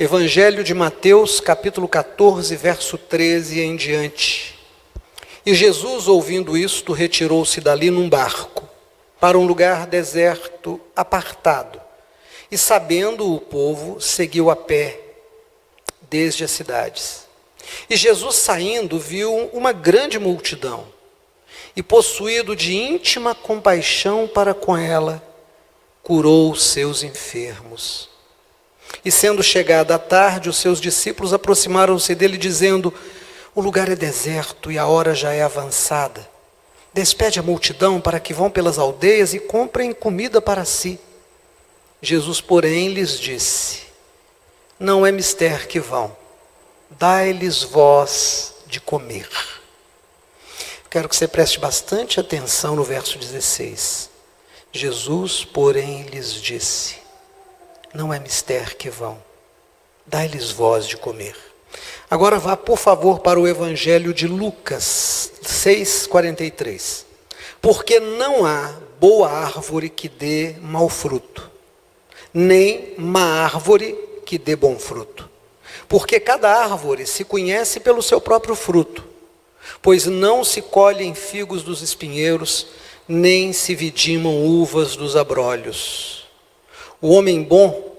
Evangelho de Mateus, capítulo 14, verso 13 em diante. E Jesus, ouvindo isto, retirou-se dali num barco, para um lugar deserto, apartado. E sabendo o povo, seguiu a pé, desde as cidades. E Jesus, saindo, viu uma grande multidão, e possuído de íntima compaixão para com ela, curou os seus enfermos. E sendo chegada a tarde, os seus discípulos aproximaram-se dele, dizendo: o lugar é deserto e a hora já é avançada. Despede a multidão para que vão pelas aldeias e comprem comida para si. Jesus, porém, lhes disse: não é mister que vão, dai-lhes vós de comer. Quero que você preste bastante atenção no verso 16. Jesus, porém, lhes disse: não é mister que vão, dai-lhes vós de comer. Agora vá, por favor, para o Evangelho de Lucas 6,43. Porque não há boa árvore que dê mau fruto, nem má árvore que dê bom fruto. Porque cada árvore se conhece pelo seu próprio fruto. Pois não se colhem figos dos espinheiros, nem se vidimam uvas dos abrolhos. O homem bom,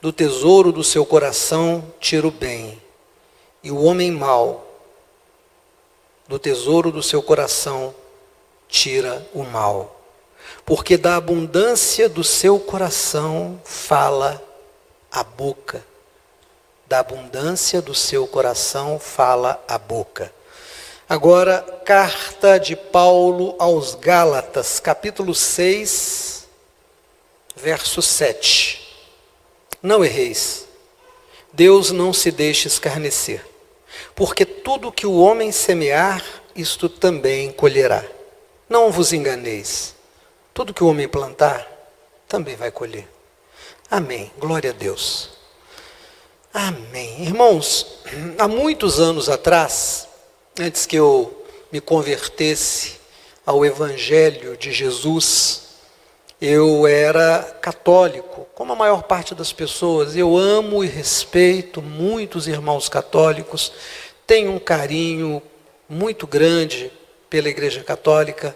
do tesouro do seu coração, tira o bem. E o homem mau, do tesouro do seu coração, tira o mal. Porque da abundância do seu coração fala a boca. Da abundância do seu coração fala a boca. Agora, carta de Paulo aos Gálatas, capítulo 6, verso 7. Não erreis, Deus não se deixa escarnecer, porque tudo que o homem semear, isto também colherá. Não vos enganeis, tudo que o homem plantar, também vai colher. Amém, glória a Deus. Amém. Irmãos, há muitos anos atrás, antes que eu me convertesse ao Evangelho de Jesus, eu era católico, como a maior parte das pessoas. Eu amo e respeito muitos irmãos católicos, tenho um carinho muito grande pela Igreja Católica,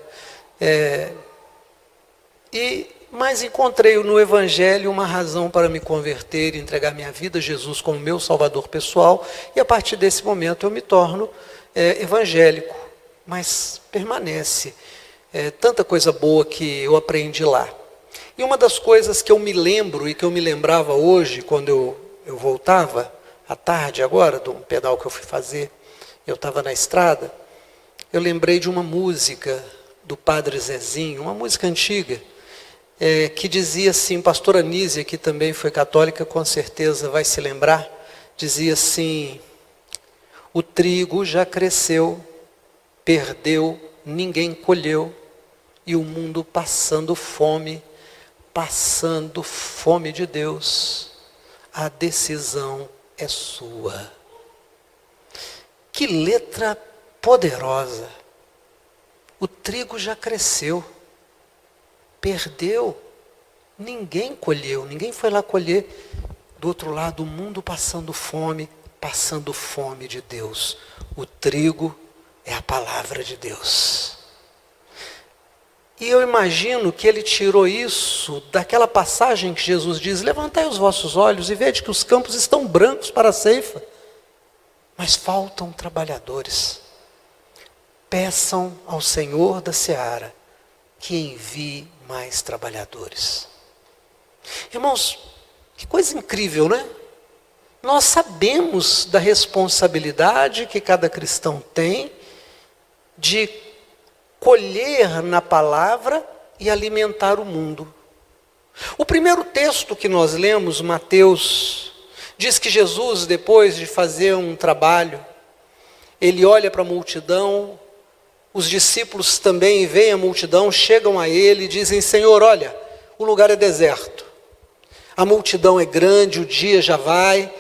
mas encontrei no Evangelho uma razão para me converter e entregar minha vida a Jesus como meu Salvador pessoal, e a partir desse momento eu me torno evangélico, mas permanece tanta coisa boa que eu aprendi lá. E uma das coisas que eu me lembro e que eu me lembrava hoje, quando eu voltava à tarde agora, de um pedal que eu fui fazer, eu estava na estrada, eu lembrei de uma música do Padre Zezinho, uma música antiga, que dizia assim, pastor Anísia, que também foi católica, com certeza vai se lembrar, dizia assim: o trigo já cresceu, perdeu, ninguém colheu, e o mundo passando fome de Deus, a decisão é sua. Que letra poderosa! O trigo já cresceu, perdeu, ninguém colheu, ninguém foi lá colher. Do outro lado, o mundo passando fome de Deus. O trigo é a palavra de Deus. E eu imagino que ele tirou isso daquela passagem que Jesus diz: levantai os vossos olhos e vede que os campos estão brancos para a ceifa, mas faltam trabalhadores. Peçam ao Senhor da seara que envie mais trabalhadores. Irmãos, que coisa incrível, né? Nós sabemos da responsabilidade que cada cristão tem de colher na palavra e alimentar o mundo. O primeiro texto que nós lemos, Mateus, diz que Jesus, depois de fazer um trabalho, ele olha para a multidão, os discípulos também veem a multidão, chegam a ele e dizem: Senhor, olha, o lugar é deserto, a multidão é grande, o dia já vai,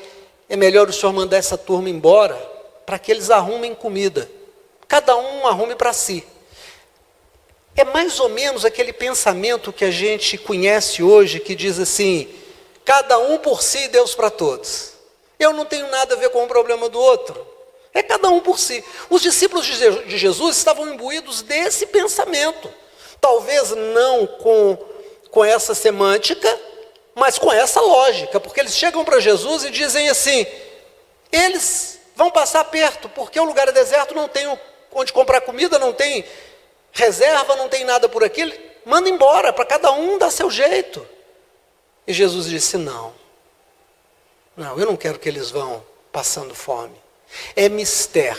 é melhor o Senhor mandar essa turma embora, para que eles arrumem comida, cada um arrume para si. É mais ou menos aquele pensamento que a gente conhece hoje, que diz assim: cada um por si, Deus para todos. Eu não tenho nada a ver com o problema do outro. É cada um por si. Os discípulos de Jesus estavam imbuídos desse pensamento. Talvez não com essa semântica, mas com essa lógica. Porque eles chegam para Jesus e dizem assim: eles vão passar perto, porque o lugar é deserto, não tem onde comprar comida, não tem reserva, não tem nada por aqui. Manda embora, para cada um dar seu jeito. E Jesus disse: não, eu não quero que eles vão passando fome. É mister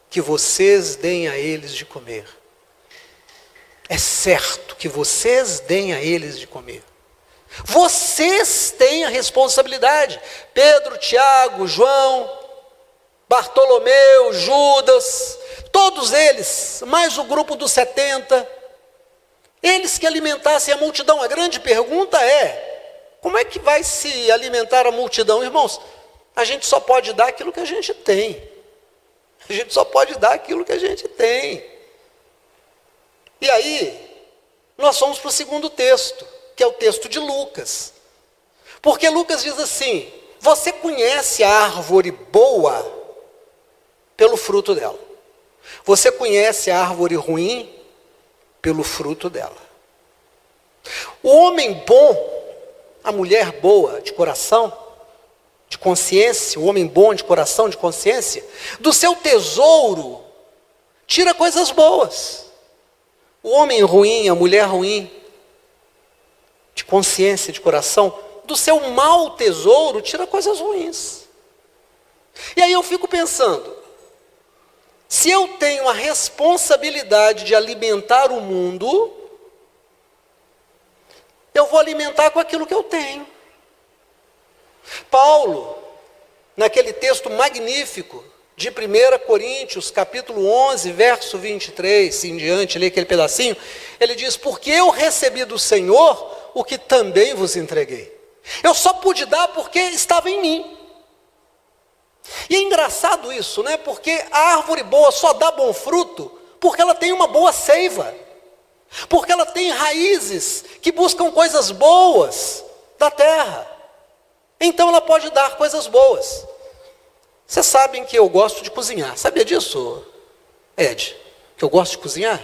que vocês deem a eles de comer. É certo que vocês deem a eles de comer. Vocês têm a responsabilidade. Pedro, Tiago, João, Bartolomeu, Judas, todos eles, mais o grupo dos 70, eles que alimentassem a multidão. A grande pergunta é: como é que vai se alimentar a multidão? Irmãos, a gente só pode dar aquilo que a gente tem. A gente só pode dar aquilo que a gente tem. E aí, nós vamos para o segundo texto, que é o texto de Lucas. Porque Lucas diz assim: você conhece a árvore boa pelo fruto dela. Você conhece a árvore ruim pelo fruto dela. O homem bom, a mulher boa de coração, de consciência, o homem bom de coração, de consciência, do seu tesouro tira coisas boas. O homem ruim, a mulher ruim, de consciência, de coração, do seu mau tesouro tira coisas ruins. E aí eu fico pensando, se eu tenho a responsabilidade de alimentar o mundo, eu vou alimentar com aquilo que eu tenho. Paulo, naquele texto magnífico de 1 Coríntios, capítulo 11, verso 23, em diante, ali aquele pedacinho, ele diz: porque eu recebi do Senhor o que também vos entreguei. Eu só pude dar porque estava em mim. E é engraçado isso, né? Porque a árvore boa só dá bom fruto porque ela tem uma boa seiva, porque ela tem raízes que buscam coisas boas da terra. Então ela pode dar coisas boas. Vocês sabem que eu gosto de cozinhar. Sabia disso, Ed? Que eu gosto de cozinhar?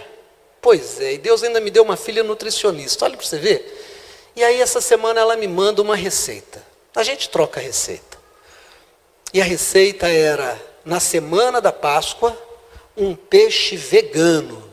Pois é, e Deus ainda me deu uma filha nutricionista. Olha para você ver. E aí essa semana ela me manda uma receita. A gente troca a receita. E a receita era, na semana da Páscoa, um peixe vegano.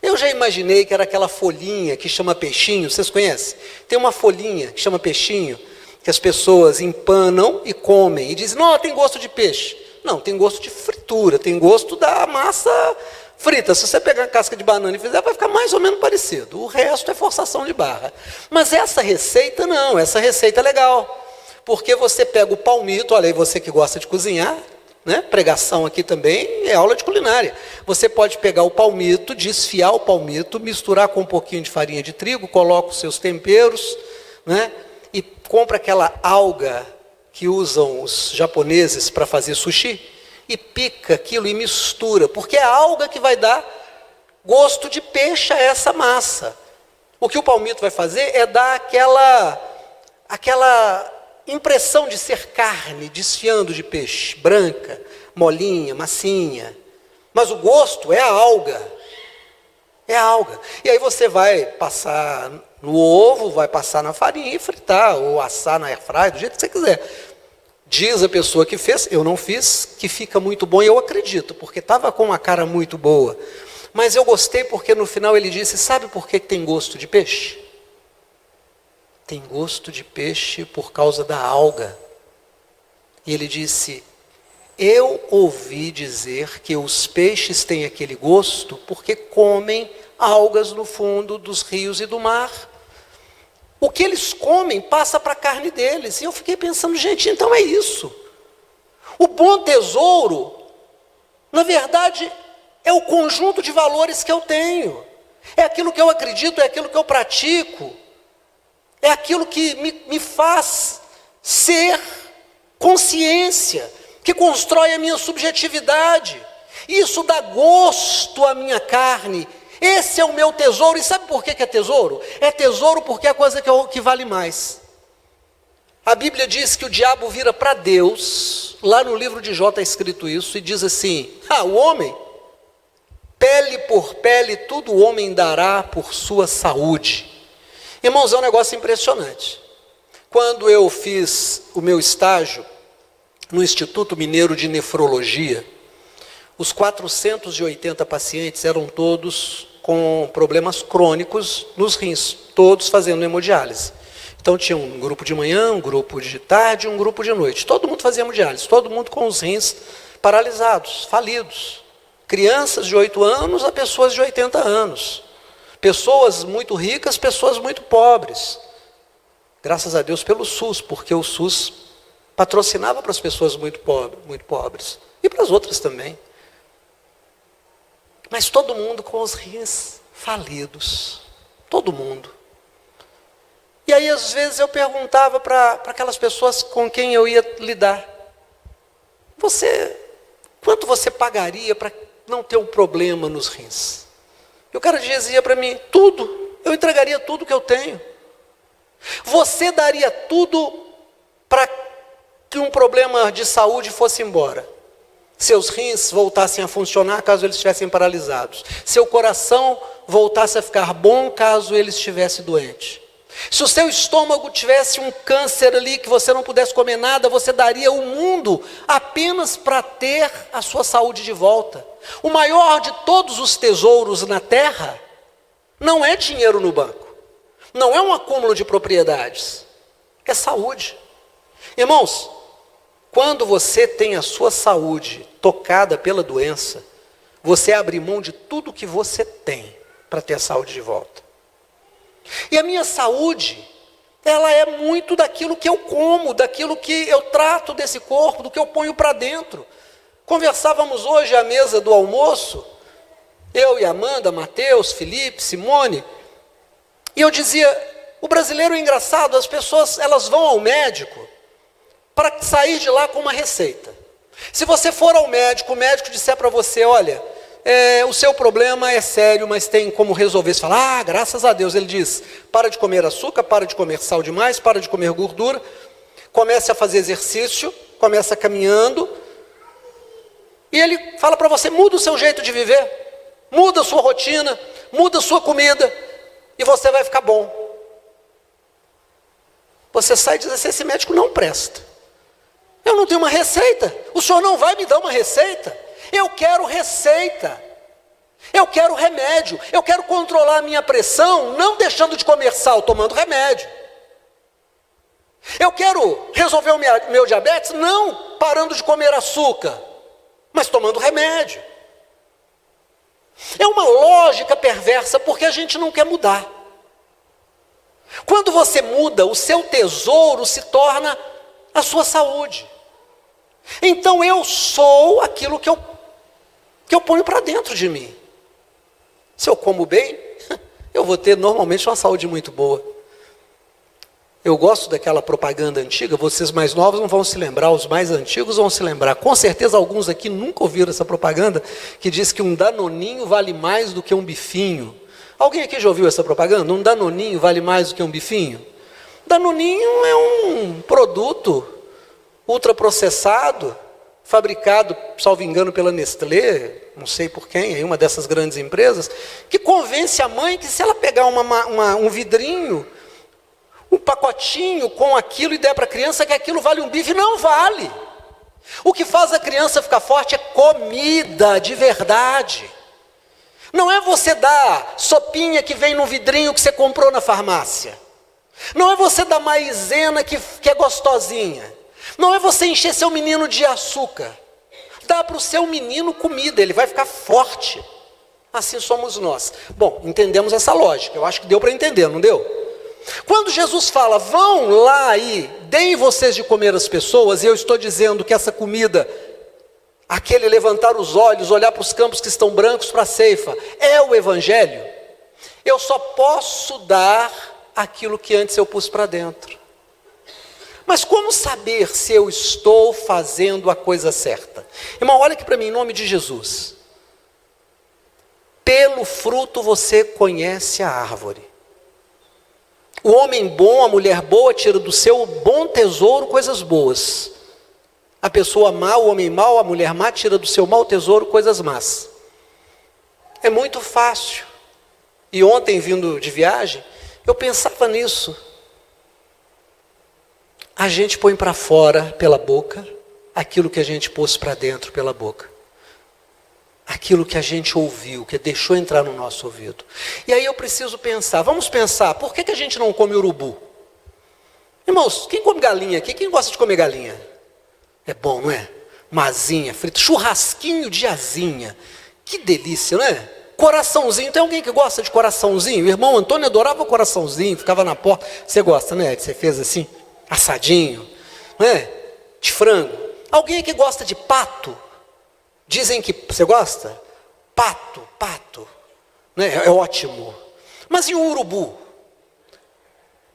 Eu já imaginei que era aquela folhinha que chama peixinho. Vocês conhecem? Tem uma folhinha que chama peixinho, que as pessoas empanam e comem. E dizem: não, tem gosto de peixe. Não, tem gosto de fritura, tem gosto da massa frita. Se você pegar a casca de banana e fizer, vai ficar mais ou menos parecido. O resto é forçação de barra. Mas essa receita não, essa receita é legal. Porque você pega o palmito, olha aí, você que gosta de cozinhar, né? Pregação aqui também é aula de culinária. Você pode pegar o palmito, desfiar o palmito, misturar com um pouquinho de farinha de trigo, coloca os seus temperos, né? E compra aquela alga que usam os japoneses para fazer sushi, e pica aquilo e mistura, porque é a alga que vai dar gosto de peixe a essa massa. O que o palmito vai fazer é dar aquela impressão de ser carne, desfiando de peixe, branca, molinha, massinha. Mas o gosto é a alga. É a alga. E aí você vai passar no ovo, vai passar na farinha e fritar, ou assar na airfryer, do jeito que você quiser. Diz a pessoa que fez, eu não fiz, que fica muito bom, e eu acredito, porque estava com uma cara muito boa. Mas eu gostei porque no final ele disse: sabe por que tem gosto de peixe? Tem gosto de peixe por causa da alga. E ele disse: eu ouvi dizer que os peixes têm aquele gosto porque comem algas no fundo dos rios e do mar. O que eles comem passa para a carne deles. E eu fiquei pensando: gente, então é isso. O bom tesouro, na verdade, é o conjunto de valores que eu tenho. É aquilo que eu acredito, é aquilo que eu pratico. É aquilo que me faz ser consciência, que constrói a minha subjetividade. Isso dá gosto à minha carne. Esse é o meu tesouro. E sabe por que é tesouro? É tesouro porque é a coisa que vale mais. A Bíblia diz que o diabo vira para Deus, lá no livro de Jó está escrito isso, e diz assim: o homem, pele por pele, tudo o homem dará por sua saúde. Irmãos, é um negócio impressionante. Quando eu fiz o meu estágio no Instituto Mineiro de Nefrologia, os 480 pacientes eram todos com problemas crônicos nos rins, todos fazendo hemodiálise. Então tinha um grupo de manhã, um grupo de tarde, um grupo de noite. Todo mundo fazia hemodiálise, todo mundo com os rins paralisados, falidos. Crianças de 8 anos a pessoas de 80 anos. Pessoas muito ricas, pessoas muito pobres. Graças a Deus pelo SUS, porque o SUS patrocinava para as pessoas muito pobres. E para as outras também. Mas todo mundo com os rins falidos. Todo mundo. E aí às vezes eu perguntava para aquelas pessoas com quem eu ia lidar: quanto você pagaria para não ter um problema nos rins? E o cara dizia para mim: tudo, eu entregaria tudo que eu tenho. Você daria tudo para que um problema de saúde fosse embora? Seus rins voltassem a funcionar caso eles estivessem paralisados. Seu coração voltasse a ficar bom caso ele estivesse doente. Se o seu estômago tivesse um câncer ali que você não pudesse comer nada, você daria o mundo apenas para ter a sua saúde de volta. O maior de todos os tesouros na terra não é dinheiro no banco, não é um acúmulo de propriedades, é saúde. Irmãos, quando você tem a sua saúde tocada pela doença, você abre mão de tudo que você tem para ter a saúde de volta. E a minha saúde, ela é muito daquilo que eu como, daquilo que eu trato desse corpo, do que eu ponho para dentro. Conversávamos hoje à mesa do almoço, eu e Amanda, Mateus, Felipe, Simone, e eu dizia: o brasileiro é engraçado, as pessoas elas vão ao médico para sair de lá com uma receita. Se você for ao médico, o médico disser para você: olha, o seu problema é sério, mas tem como resolver. Você fala: graças a Deus. Ele diz: para de comer açúcar, para de comer sal demais, para de comer gordura, comece a fazer exercício, começa caminhando, e ele fala para você: muda o seu jeito de viver, muda a sua rotina, muda a sua comida, e você vai ficar bom. Você sai e diz assim: esse médico não presta, eu não tenho uma receita, o senhor não vai me dar uma receita. Eu quero receita, eu quero remédio, eu quero controlar a minha pressão, não deixando de comer sal, tomando remédio. Eu quero resolver o meu diabetes, não parando de comer açúcar, mas tomando remédio. É uma lógica perversa, porque a gente não quer mudar. Quando você muda, o seu tesouro se torna a sua saúde. Então eu sou aquilo que eu ponho para dentro de mim. Se eu como bem, eu vou ter normalmente uma saúde muito boa. Eu gosto daquela propaganda antiga, vocês mais novos não vão se lembrar, os mais antigos vão se lembrar. Com certeza alguns aqui nunca ouviram essa propaganda, que diz que um danoninho vale mais do que um bifinho. Alguém aqui já ouviu essa propaganda? Um danoninho vale mais do que um bifinho? Danoninho é um produto ultraprocessado, fabricado, salvo engano, pela Nestlé, não sei por quem, uma dessas grandes empresas, que convence a mãe que se ela pegar um vidrinho, um pacotinho com aquilo e der para a criança, que aquilo vale um bife. Não vale. O que faz a criança ficar forte é comida de verdade. Não é você dar sopinha que vem num vidrinho que você comprou na farmácia. Não é você dar maizena que é gostosinha. Não é você encher seu menino de açúcar. Dá para o seu menino comida, ele vai ficar forte. Assim somos nós. Bom, entendemos essa lógica. Eu acho que deu para entender, não deu? Quando Jesus fala: vão lá e deem vocês de comer às pessoas, e eu estou dizendo que essa comida, aquele levantar os olhos, olhar para os campos que estão brancos para a ceifa, é o Evangelho. Eu só posso dar aquilo que antes eu pus para dentro. Mas como saber se eu estou fazendo a coisa certa? Irmão, olha aqui para mim, em nome de Jesus. Pelo fruto você conhece a árvore. O homem bom, a mulher boa, tira do seu bom tesouro coisas boas. A pessoa má, o homem mau, a mulher má, tira do seu mau tesouro coisas más. É muito fácil. E ontem, vindo de viagem, eu pensava nisso. A gente põe para fora pela boca aquilo que a gente pôs para dentro pela boca. Aquilo que a gente ouviu, que deixou entrar no nosso ouvido. E aí eu preciso pensar, vamos pensar, por que a gente não come urubu? Irmãos, quem come galinha aqui? Quem gosta de comer galinha? É bom, não é? Masinha, frita, churrasquinho de asinha. Que delícia, não é? Coraçãozinho, tem alguém que gosta de coraçãozinho? O irmão Antônio adorava coraçãozinho, ficava na porta. Você gosta, né? Você fez assim, assadinho, não é? De frango. Alguém que gosta de pato? Dizem que, você gosta? Pato, né? É ótimo. Mas e o urubu?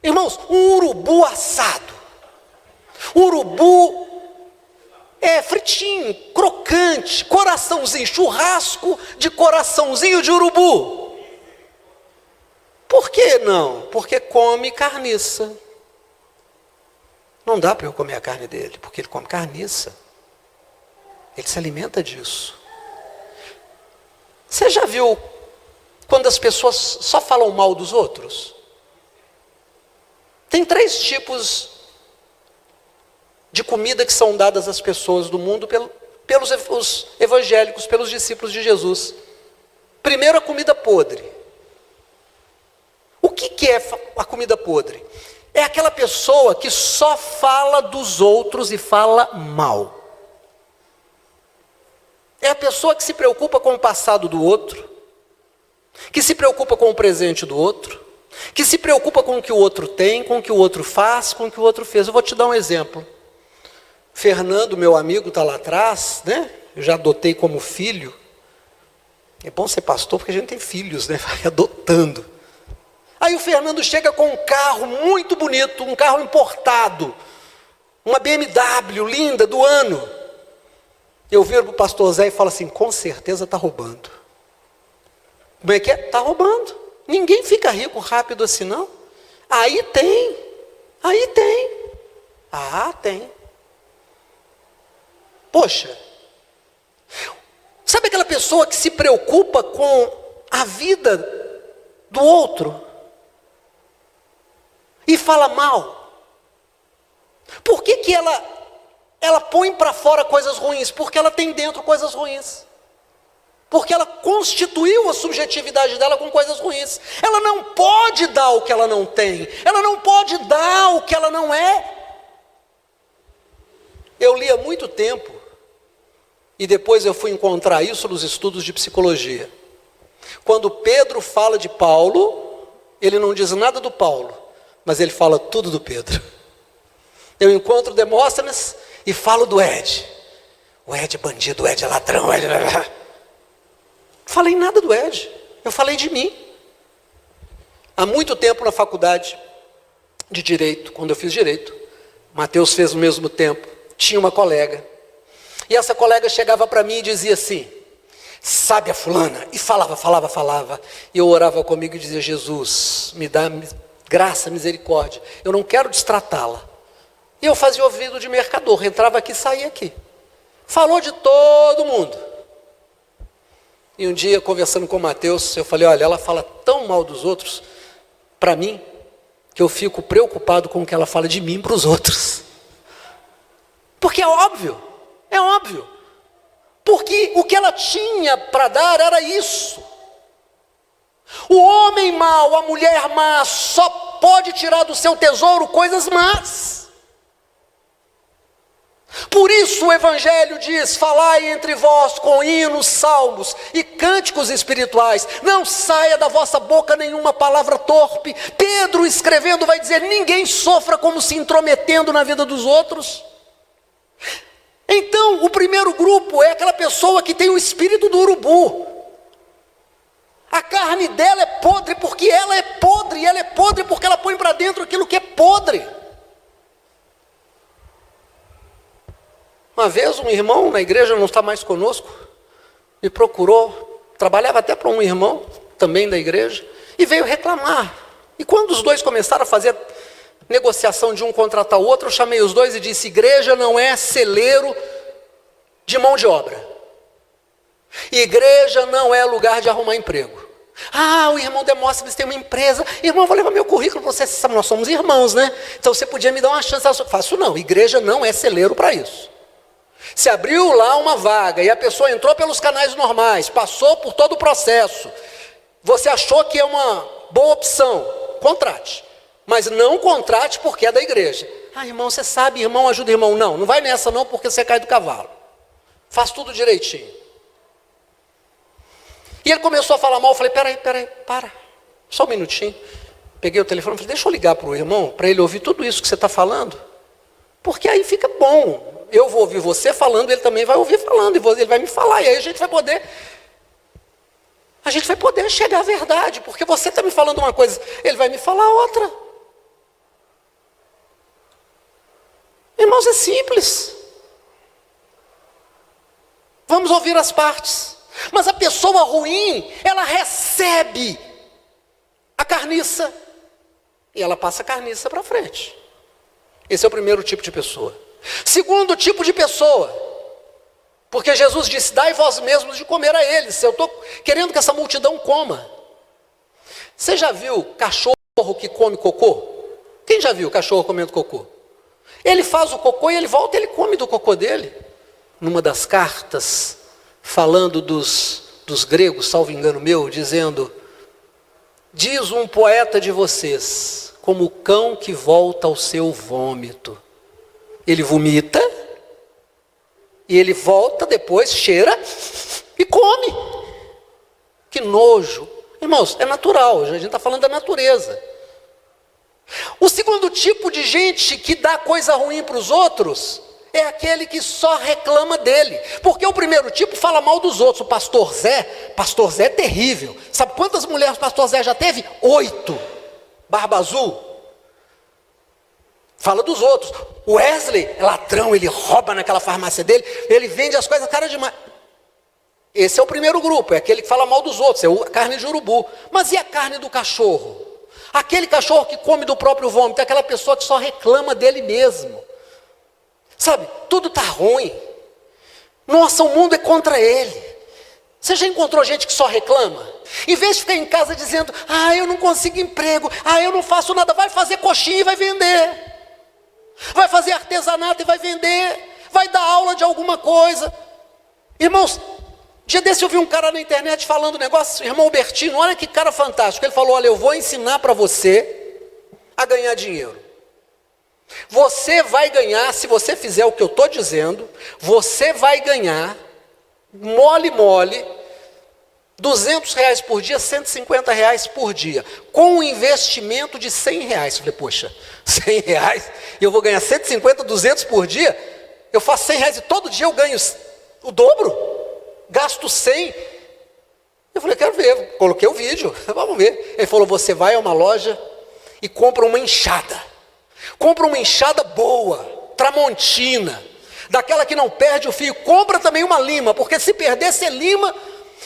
Irmãos, um urubu assado. Urubu é fritinho, crocante, coraçãozinho, churrasco de coraçãozinho de urubu. Por que não? Porque come carniça. Não dá para eu comer a carne dele, porque ele come carniça. Ele se alimenta disso. Você já viu quando as pessoas só falam mal dos outros? Tem 3 tipos de comida que são dadas às pessoas do mundo pelos os evangélicos, pelos discípulos de Jesus. Primeiro, a comida podre. O que é a comida podre? É aquela pessoa que só fala dos outros e fala mal. É a pessoa que se preocupa com o passado do outro, que se preocupa com o presente do outro, que se preocupa com o que o outro tem, com o que o outro faz, com o que o outro fez. Eu vou te dar um exemplo. Fernando, meu amigo, está lá atrás, né? Eu já adotei como filho. É bom ser pastor porque a gente tem filhos, né? Vai adotando. Aí o Fernando chega com um carro muito bonito, um carro importado, uma BMW linda do ano. Eu viro para o pastor Zé e falo assim, com certeza está roubando. Como é que é? Está roubando. Ninguém fica rico rápido assim, não. Aí tem. Ah, tem. Poxa, sabe aquela pessoa que se preocupa com a vida do outro e fala mal? Por que ela põe para fora coisas ruins? Porque ela tem dentro coisas ruins. Porque ela constituiu a subjetividade dela com coisas ruins. Ela não pode dar o que ela não tem. Ela não pode dar o que ela não é. Eu li há muito tempo, e depois eu fui encontrar isso nos estudos de psicologia. Quando Pedro fala de Paulo, ele não diz nada do Paulo, mas ele fala tudo do Pedro. Eu encontro Demóstenes e falo do Ed. O Ed é bandido, o Ed é ladrão, o Ed... Não falei nada do Ed, eu falei de mim. Há muito tempo na faculdade de Direito, quando eu fiz Direito, Mateus fez no mesmo tempo, tinha uma colega. E essa colega chegava para mim e dizia assim, sabe a fulana? E falava. E eu orava comigo e dizia, Jesus, me dá graça, misericórdia. Eu não quero destratá-la. E eu fazia ouvido de mercador, entrava aqui e saía aqui. Falou de todo mundo. E um dia, conversando com o Mateus, eu falei, olha, ela fala tão mal dos outros, para mim, que eu fico preocupado com o que ela fala de mim para os outros. Porque é óbvio. Porque o que ela tinha para dar era isso. O homem mau, a mulher má, só pode tirar do seu tesouro coisas más. Por isso o Evangelho diz, falai entre vós com hinos, salmos e cânticos espirituais. Não saia da vossa boca nenhuma palavra torpe. Pedro escrevendo vai dizer, ninguém sofra como se intrometendo na vida dos outros. Então, o primeiro grupo é aquela pessoa que tem o espírito do urubu. A carne dela é podre porque ela é podre, e ela é podre porque ela põe para dentro aquilo que é podre. Uma vez um irmão na igreja, não está mais conosco, me procurou, trabalhava até para um irmão também da igreja, e veio reclamar. E quando os dois começaram a fazer negociação de um contratar o outro, eu chamei os dois e disse: igreja não é celeiro de mão de obra. Igreja não é lugar de arrumar emprego. Ah, o irmão Demóstenes tem uma empresa. Irmão, eu vou levar meu currículo para você. Sabe, nós somos irmãos, né? Então você podia me dar uma chance. Eu faço não, igreja não é celeiro para isso. Se abriu lá uma vaga e a pessoa entrou pelos canais normais, passou por todo o processo, você achou que é uma boa opção, contrate. Mas não contrate porque é da igreja. Ah, irmão, você sabe, irmão ajuda irmão. Não vai nessa não, porque você cai do cavalo. Faz tudo direitinho. E ele começou a falar mal. Eu falei: peraí, para, só um minutinho. Peguei o telefone e falei: deixa eu ligar para o irmão, para ele ouvir tudo isso que você está falando. Porque aí fica bom. Eu vou ouvir você falando, ele também vai ouvir falando, e ele vai me falar, e aí a gente vai poder chegar à verdade, porque você está me falando uma coisa, ele vai me falar outra. Irmãos, é simples. Vamos ouvir as partes. Mas a pessoa ruim, ela recebe a carniça, e ela passa a carniça para frente. Esse é o primeiro tipo de pessoa. Segundo tipo de pessoa, porque Jesus disse: dai vós mesmos de comer a eles. Eu estou querendo que essa multidão coma. Você já viu cachorro que come cocô? Quem já viu cachorro comendo cocô? Ele faz o cocô e ele volta e ele come do cocô dele. Numa das cartas, falando dos gregos, salvo engano meu, dizendo: diz um poeta de vocês, como o cão que volta ao seu vômito. Ele vomita, e ele volta depois, cheira e come. Que nojo. Irmãos, é natural, a gente está falando da natureza. O segundo tipo de gente que dá coisa ruim para os outros é aquele que só reclama dele. Porque o primeiro tipo fala mal dos outros. O pastor Zé é terrível. Sabe quantas mulheres o pastor Zé já teve? 8. Barba azul. Fala dos outros. O Wesley é ladrão, ele rouba naquela farmácia dele, ele vende as coisas cara demais. Esse é o primeiro grupo, é aquele que fala mal dos outros, é a carne de urubu. Mas e a carne do cachorro? Aquele cachorro que come do próprio vômito, é aquela pessoa que só reclama dele mesmo. Sabe, tudo está ruim. Nossa, o mundo é contra ele. Você já encontrou gente que só reclama? Em vez de ficar em casa dizendo: ah, eu não consigo emprego, ah, eu não faço nada, vai fazer coxinha e vai vender. Vai fazer artesanato e vai vender. Vai dar aula de alguma coisa. Irmãos, dia desse eu vi um cara na internet falando um negócio, irmão Bertino, olha que cara fantástico. Ele falou: olha, eu vou ensinar para você a ganhar dinheiro. Você vai ganhar, se você fizer o que eu estou dizendo, você vai ganhar, mole, R$200 por dia, R$150 por dia, com um investimento de R$100. Eu falei: poxa, R$100 e eu vou ganhar 150, 200 por dia? Eu faço R$100 e todo dia eu ganho o dobro? Gasto 100? Eu falei: quero ver. Coloquei o vídeo, vamos ver. Ele falou: você vai a uma loja e compra uma enxada. Compra uma enxada boa, tramontina, daquela que não perde o fio. Compra também uma lima, porque se perder, você lima.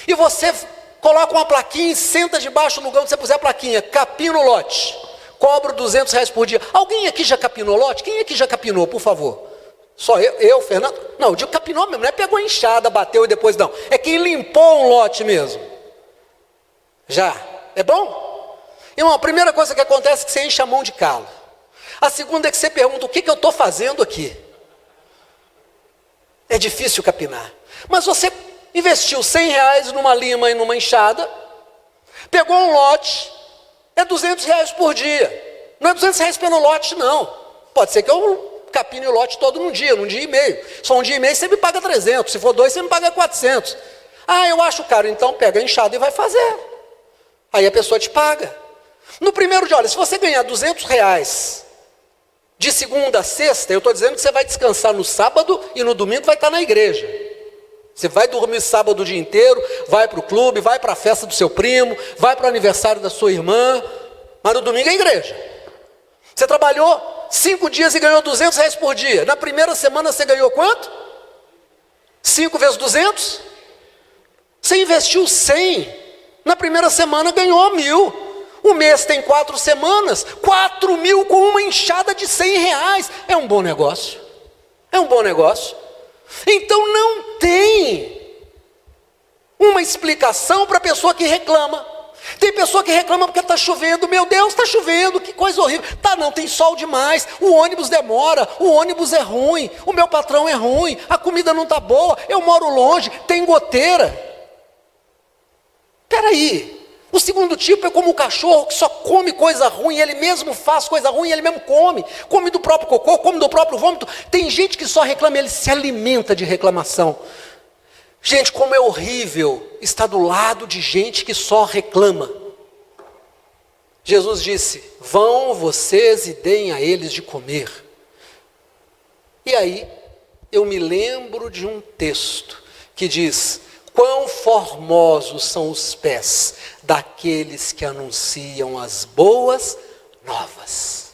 E você coloca uma plaquinha e senta debaixo no lugar onde você puser a plaquinha: capina o lote, cobro R$200 por dia. Alguém aqui já capinou lote? Quem aqui já capinou, por favor? Só eu, Fernando? Não, eu digo capinou mesmo, não é pegou a enxada, bateu e depois não. É quem limpou um lote mesmo. Já? É bom? Irmão, a primeira coisa que acontece é que você enche a mão de calo. A segunda é que você pergunta: o que eu estou fazendo aqui? É difícil capinar. Mas você investiu R$100 numa lima e numa enxada, pegou um lote, é R$200 por dia. Não é R$200 pelo lote, não. Pode ser que eu capine o lote todo num dia e meio. Só um dia e meio você me paga 300, se for 2 você me paga 400. Ah, eu acho caro, então pega a enxada e vai fazer. Aí a pessoa te paga. No primeiro dia, olha, se você ganhar R$200 de segunda a sexta, eu estou dizendo que você vai descansar no sábado e no domingo vai estar na igreja. Você vai dormir sábado o dia inteiro, vai para o clube, vai para a festa do seu primo, vai para o aniversário da sua irmã, mas no domingo é igreja. Você trabalhou 5 dias e ganhou R$200 por dia. Na primeira semana você ganhou quanto? 5 vezes 200? Você investiu 100. Na primeira semana ganhou 1.000. O mês tem 4 semanas, 4.000 com uma enxada de R$100. É um bom negócio. É um bom negócio. Então não tem uma explicação para a pessoa que reclama. Tem pessoa que reclama porque está chovendo. Meu Deus, está chovendo, que coisa horrível. Tá, não, tem sol demais, o ônibus demora, o ônibus é ruim, o meu patrão é ruim, a comida não está boa, eu moro longe, tem goteira. Espera aí. O segundo tipo é como o cachorro que só come coisa ruim, ele mesmo faz coisa ruim, ele mesmo come do próprio cocô, come do próprio vômito. Tem gente que só reclama, ele se alimenta de reclamação. Gente, como é horrível estar do lado de gente que só reclama. Jesus disse: vão vocês e deem a eles de comer. E aí, eu me lembro de um texto que diz: quão formosos são os pés daqueles que anunciam as boas novas.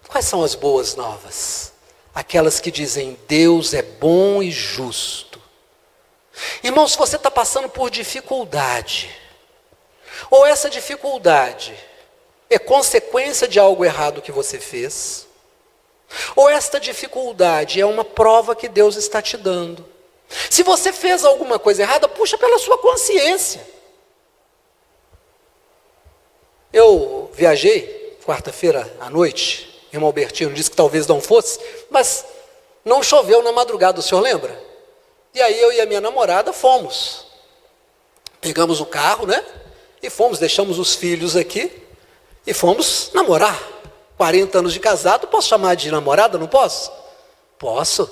Quais são as boas novas? Aquelas que dizem: Deus é bom e justo. Irmão, se você está passando por dificuldade, ou essa dificuldade é consequência de algo errado que você fez, ou esta dificuldade é uma prova que Deus está te dando. Se você fez alguma coisa errada, puxa pela sua consciência. Eu viajei quarta-feira à noite. Irmão Albertino disse que talvez não fosse, mas não choveu na madrugada, o senhor lembra? E aí eu e a minha namorada fomos. Pegamos o carro, né? E fomos, deixamos os filhos aqui e fomos namorar. 40 anos de casado, posso chamar de namorada, não posso? Posso.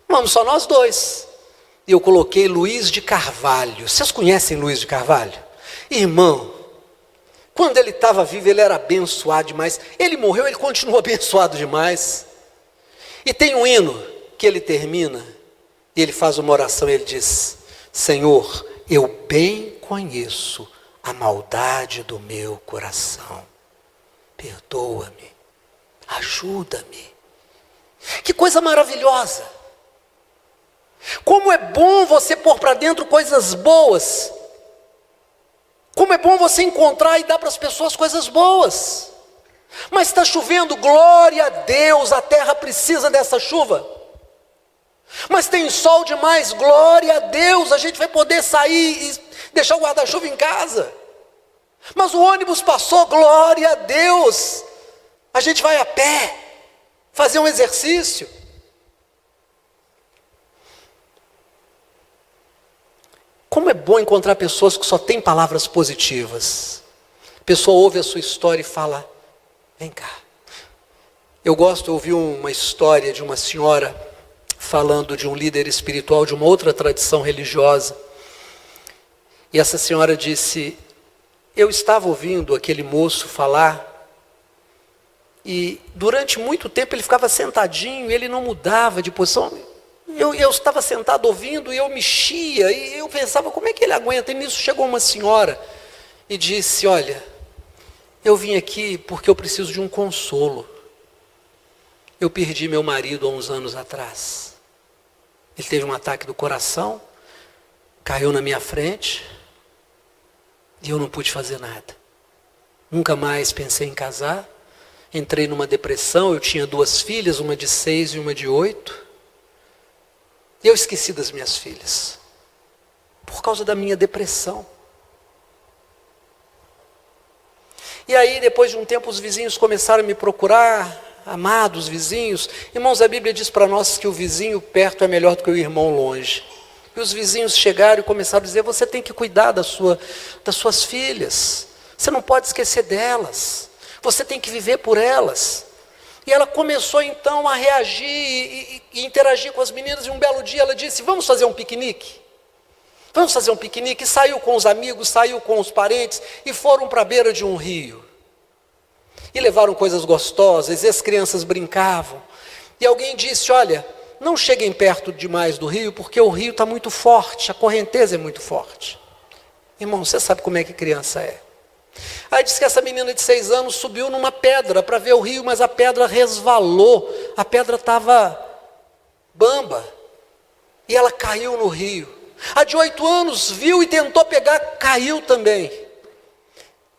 Vamos só nós dois. E eu coloquei Luiz de Carvalho. Vocês conhecem Luiz de Carvalho? Irmão, quando ele estava vivo, ele era abençoado demais. Ele morreu, ele continua abençoado demais. E tem um hino que ele termina, e ele faz uma oração, e ele diz: Senhor, eu bem conheço a maldade do meu coração. Perdoa-me, ajuda-me. Que coisa maravilhosa. Como é bom você pôr para dentro coisas boas. Como é bom você encontrar e dar para as pessoas coisas boas. Mas está chovendo, glória a Deus, a terra precisa dessa chuva. Mas tem sol demais, glória a Deus, a gente vai poder sair e deixar o guarda-chuva em casa. Mas o ônibus passou, glória a Deus, a gente vai a pé, fazer um exercício. Como é bom encontrar pessoas que só têm palavras positivas. A pessoa ouve a sua história e fala: vem cá. Eu gosto de ouvir uma história de uma senhora falando de um líder espiritual de uma outra tradição religiosa. E essa senhora disse: eu estava ouvindo aquele moço falar, e durante muito tempo ele ficava sentadinho, ele não mudava de posição. Eu estava sentado ouvindo e eu mexia, e eu pensava, como é que ele aguenta? E nisso chegou uma senhora e disse: olha, eu vim aqui porque eu preciso de um consolo. Eu perdi meu marido há uns anos atrás. Ele teve um ataque do coração, caiu na minha frente, e eu não pude fazer nada. Nunca mais pensei em casar, entrei numa depressão, eu tinha 2 filhas, uma de 6 e uma de 8. E eu esqueci das minhas filhas, por causa da minha depressão. E aí, depois de um tempo, os vizinhos começaram a me procurar, amados vizinhos. Irmãos, a Bíblia diz para nós que o vizinho perto é melhor do que o irmão longe. E os vizinhos chegaram e começaram a dizer: você tem que cuidar das suas filhas, você não pode esquecer delas, você tem que viver por elas. E ela começou então a reagir e interagir com as meninas, e um belo dia ela disse: vamos fazer um piquenique? Vamos fazer um piquenique. E saiu com os amigos, saiu com os parentes, e foram para a beira de um rio. E levaram coisas gostosas, e as crianças brincavam. E alguém disse: olha, não cheguem perto demais do rio, porque o rio está muito forte, a correnteza é muito forte. Irmão, você sabe como é que criança é. Aí disse que essa menina de 6 anos subiu numa pedra para ver o rio, mas a pedra resvalou, a pedra estava bamba, e ela caiu no rio. A de 8 anos viu e tentou pegar, caiu também.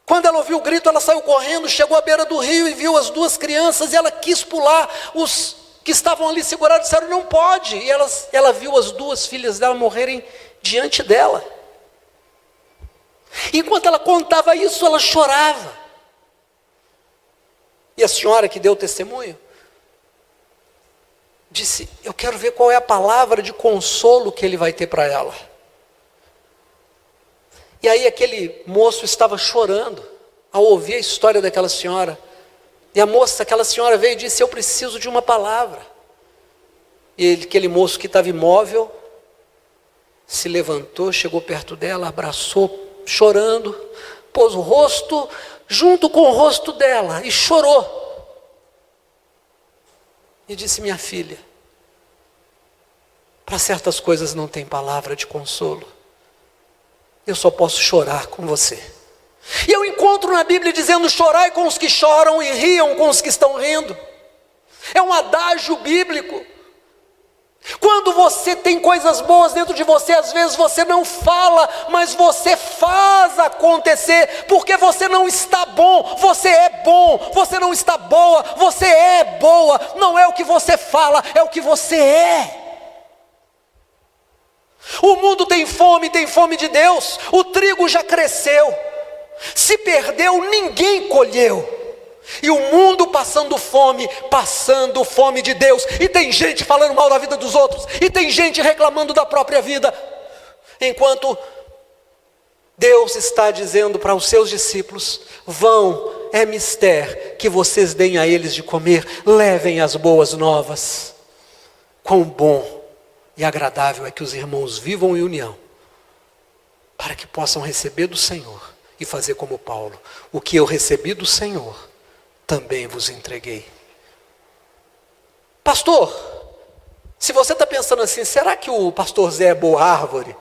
Quando ela ouviu o grito, ela saiu correndo, chegou à beira do rio e viu as duas crianças, e ela quis pular. Os que estavam ali segurados disseram, não pode. E ela viu as duas filhas dela morrerem diante dela. Enquanto ela contava isso, ela chorava. E a senhora que deu o testemunho disse, eu quero ver qual é a palavra de consolo que ele vai ter para ela. E aí aquele moço estava chorando ao ouvir a história daquela senhora. E aquela senhora veio e disse, eu preciso de uma palavra. E aquele moço que estava imóvel, se levantou, chegou perto dela, abraçou, chorando, pôs o rosto junto com o rosto dela e chorou. E disse, minha filha, para certas coisas não tem palavra de consolo. Eu só posso chorar com você. E eu encontro na Bíblia dizendo, chorai com os que choram e riam com os que estão rindo. É um adágio bíblico. Quando você tem coisas boas dentro de você, às vezes você não fala, mas você faz acontecer, porque você não está bom, você é bom, você não está boa, você é boa, não é o que você fala, é o que você é. O mundo tem fome de Deus, o trigo já cresceu, se perdeu, ninguém colheu. E o mundo passando fome de Deus. E tem gente falando mal da vida dos outros, e tem gente reclamando da própria vida. Enquanto Deus está dizendo para os seus discípulos, vão, é mister que vocês deem a eles de comer, levem as boas novas. Quão bom e agradável é que os irmãos vivam em união, para que possam receber do Senhor e fazer como Paulo, o que eu recebi do Senhor, também vos entreguei. Pastor, se você está pensando assim, será que o pastor Zé é boa árvore?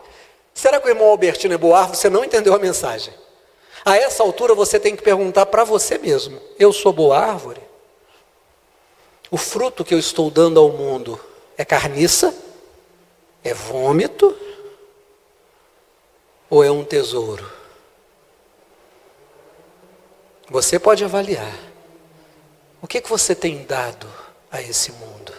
Será que o irmão Albertino é boa árvore? Você não entendeu a mensagem. A essa altura você tem que perguntar para você mesmo, eu sou boa árvore? O fruto que eu estou dando ao mundo é carniça? É vômito? Ou é um tesouro? Você pode avaliar. O que você tem dado a esse mundo?